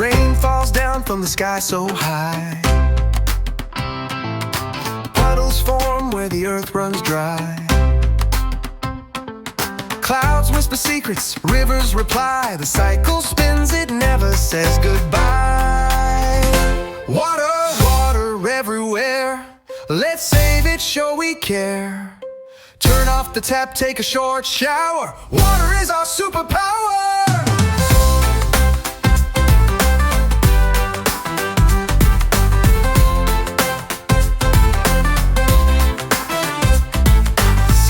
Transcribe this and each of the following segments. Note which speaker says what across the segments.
Speaker 1: Rain falls down from the sky so high. Puddles form where the earth runs dry. Clouds whisper secrets, rivers reply. The cycle spins, it never says goodbye. Water, water everywhere. Let's save it, show we care. Turn off the tap, take a short shower. Water is our superpower.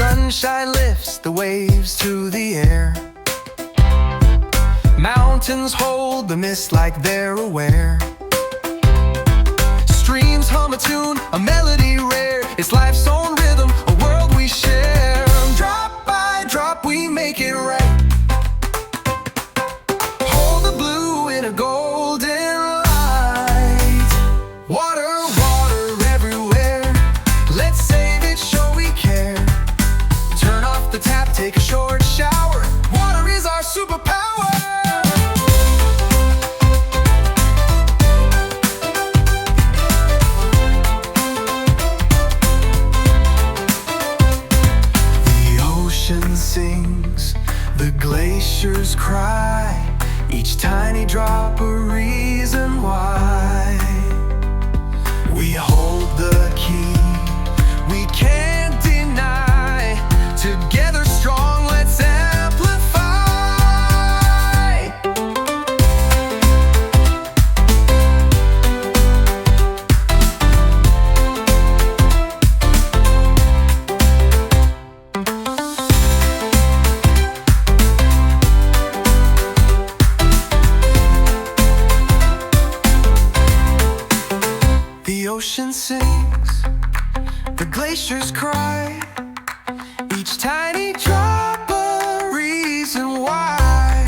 Speaker 1: Sunshine lifts the waves through the air. Mountains hold the mist like they're aware. Streams hum a tune, a melody rare. It's life's own rhythm, a world we share. Drop by drop we make it right. Hold the blue in a golden light. Water, water everywhere. Let's save it, show we care. Turn off the tap, take a short shower. Water is our superpower. Sings, the glaciers cry, each tiny drop a reason why. We hold the key, we can't deny. Together strong, let's amplify. The ocean sings, the glaciers cry, each tiny drop a reason why.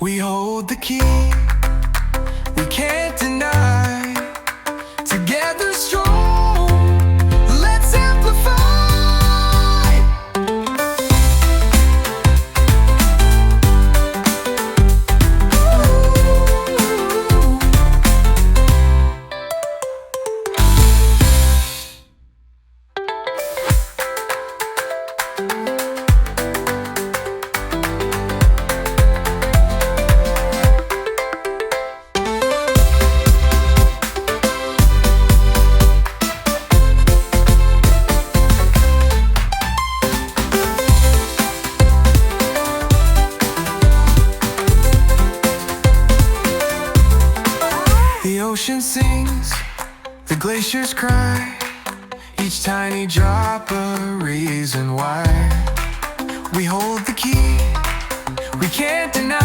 Speaker 1: We hold the key, we can't deny. Together strong, let's amplify. The ocean sings, the glaciers cry, each tiny drop a reason why. We hold the key, we can't deny.